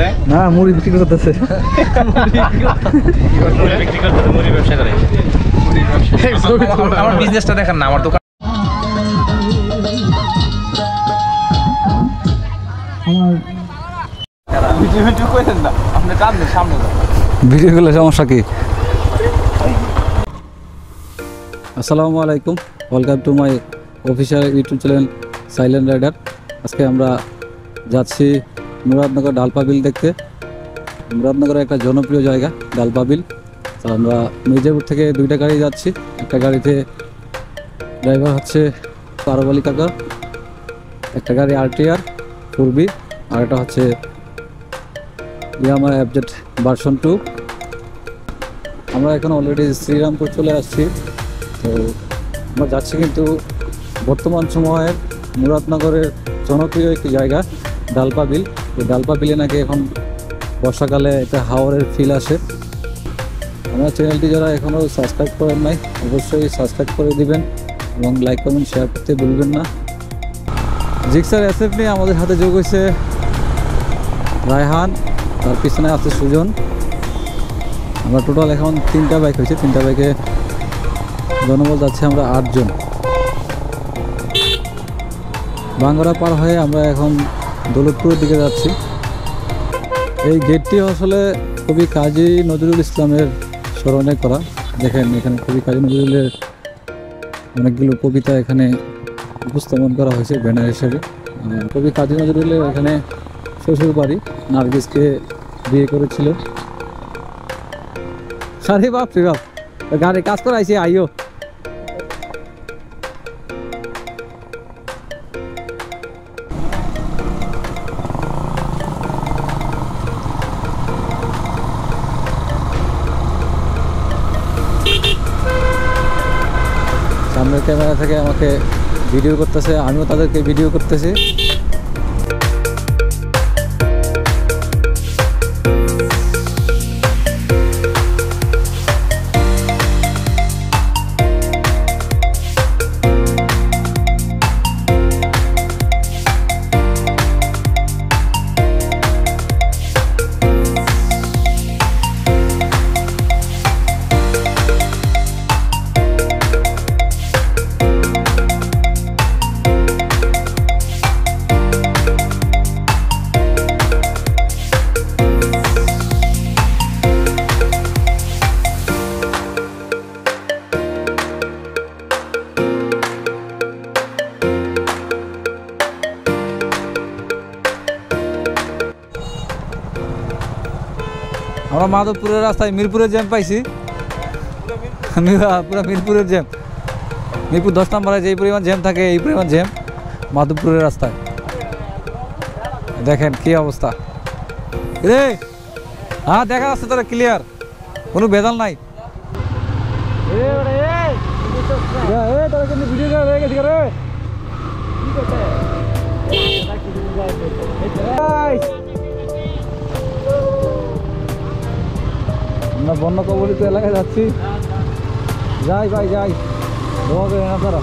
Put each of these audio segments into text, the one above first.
করতেছে না মুড়ি বিক্রি করতেছে মুড়ি ব্যবসা করে আমার বিজনেসটা দেখেন না আমার দোকান ভিডিওগুলো সমস্যা কি? আসসালামু আলাইকুম, welcome to my official YouTube channel silent rider. আজকে আমরা যাচ্ছি মুরাদনগর ডালপা বিল দেখতে। মুরাদনগরের একটা জনপ্রিয় জায়গা ডালপা বিল। তো আমরা মির্জাপুর থেকে দুইটা গাড়ি যাচ্ছি। একটা গাড়িতে ড্রাইভার হচ্ছে পারব আলী কাকা, একটা গাড়ি RTR 4B, আর একটা হচ্ছে ইয়ামা FZ ভার্সন 2। আমরা এখন অলরেডি শ্রীরামপুর চলে আসছি। তো আমরা যাচ্ছি কিন্তু বর্তমান সময়ের মুরাদনগরের জনপ্রিয় একটি জায়গা ডালপা বিল। এই ডালপা বিলে নাকি এখন বর্ষাকালে একটা হাওরের ফিল আসে। আমার চ্যানেলটি যারা এখনও সাবস্ক্রাইব করেন নাই অবশ্যই সাবস্ক্রাইব করে দিবেন এবং লাইক কমেন্ট শেয়ার করতে ভুলবেন না। জিক্সার SF নিয়ে আমাদের হাতে যোগ হয়েছে রায়হান, তার পিছনে আছে সুজন। আমরা টোটাল এখন 3টা বাইক হয়েছে, 3টা বাইকে জনবল যাচ্ছে আমরা 8 জন। বাঙ্গরা পার হয়ে আমরা এখন দৌলতপুরের দিকে যাচ্ছি। এই গেটটি আসলে কবি কাজী নজরুল ইসলামের স্মরণে করা। দেখেন এখানে কবি কাজী নজরুলের অনেকগুলো কবিতা এখানে উপস্থাপন করা হয়েছে ব্যানার হিসেবে। কবি কাজী নজরুলের এখানে শ্বশুর বাড়ি, নার্গিসকে বিয়ে করেছিল। সারে বাপ রে বাপ, গাড়ি কাজ করাইছে আইও। সামনের ক্যামেরা থেকে আমাকে ভিডিও করতেছে, আমিও তাদেরকে ভিডিও করতেছি। আমরা মাধবপুরের রাস্তায় মিরপুরের জ্যাম পাইছি, পুরো মিরপুরের জ্যাম। মিরপুর 10 নম্বরে যেই পরিমাণ জ্যাম থাকে এই পরিমাণ জ্যাম মাধবপুরের রাস্তায়। দেখেন কি অবস্থা রে। হ্যাঁ দেখা যাচ্ছে তোরা ক্লিয়ার, কোনো ভেজাল নাই। আমরা বন্য কবলিত এলাকায় যাচ্ছি। যাই ভাই যাই, দোয়া করে না তারা।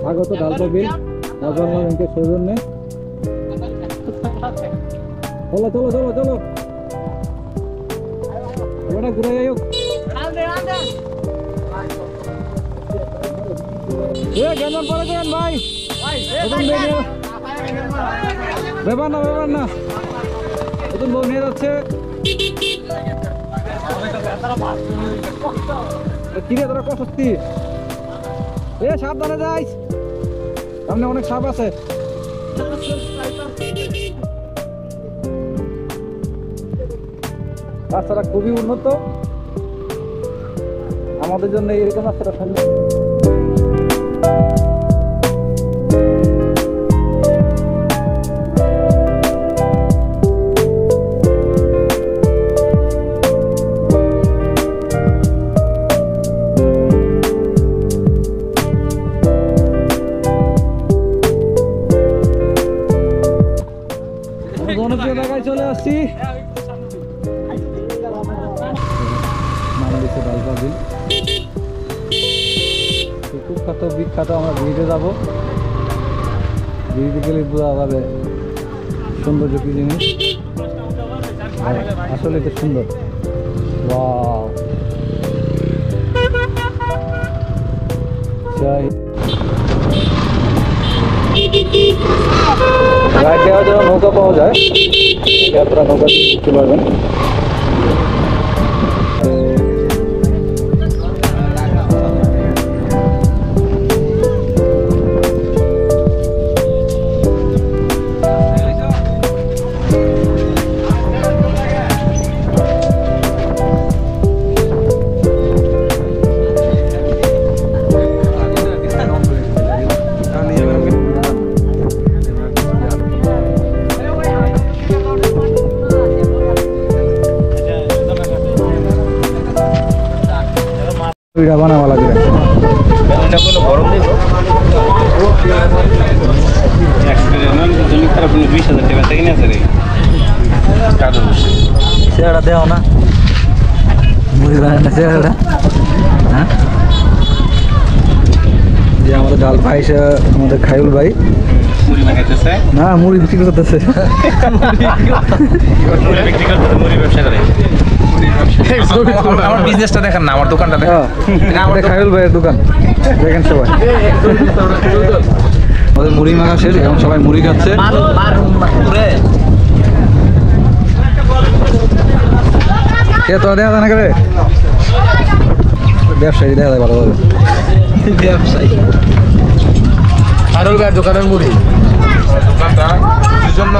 স্বাগত ডালপা বিল, ব্যাংকের সৌজন্যে। চলো চলো চলো চলো, ওটা ঘুরে যাই হোক। কেমন পরে করেন ভাই, ব্যাপার না ব্যাপার না, নতুন বউ নিয়ে যাচ্ছে। কিরে তোরা কষ্ট, সাবধানে যাইস, সামনে অনেক সাপ আছে। রাস্তাটা খুবই উন্নত, আমাদের জন্য এরকম রাস্তাটা সুন্দর। জনপ্রিয় জায়গায় চলে আসছি, ডালপা বিল। কুখ্যাত বিখ্যাত আমরা ব্রিজে যাবো। ব্রিজে গেলে পুরো সৌন্দর্য কি জিনিস আসলে তো সুন্দর। ওয়াও রাইড দেওয়ার জন্য নৌকা পাওয়া যায়, আপনারা নৌকা দেখতে পারবেন। ভিডিও বানাবা লাগবে এটা কোনো গরম দিব জমি খারাপ 20,000 টাকা থেকে নিয়ে আসে রে কাজে বসে সেটা দেও না মুড়ি বানায় না সেটা। হ্যাঁ যে আমাদের ডাল পাইছে আমাদের খাইল ভাই মুড়ি মাখাইতেছে না মুড়ি বিক্রি করতেছে মুড়ি বিক্রি করতেছে মুড়ি ব্যবসা করে আমার বিজনেসটা দেখেন না আমার দোকানটা দেখেন আমাদের খাইল ভাইয়ের দোকান দেখেন সবাই। আমাদের মুড়ি মাখা শেষ, এখন সবাই মুড়ি খাচ্ছে। কে তো দেখা যায় না করে ব্যবসায়ী দেখা যায় ভালোভাবে ব্যবসায়ী খাইরুল ভাইয়ের দোকানের মুড়ি দোকানটা জন্য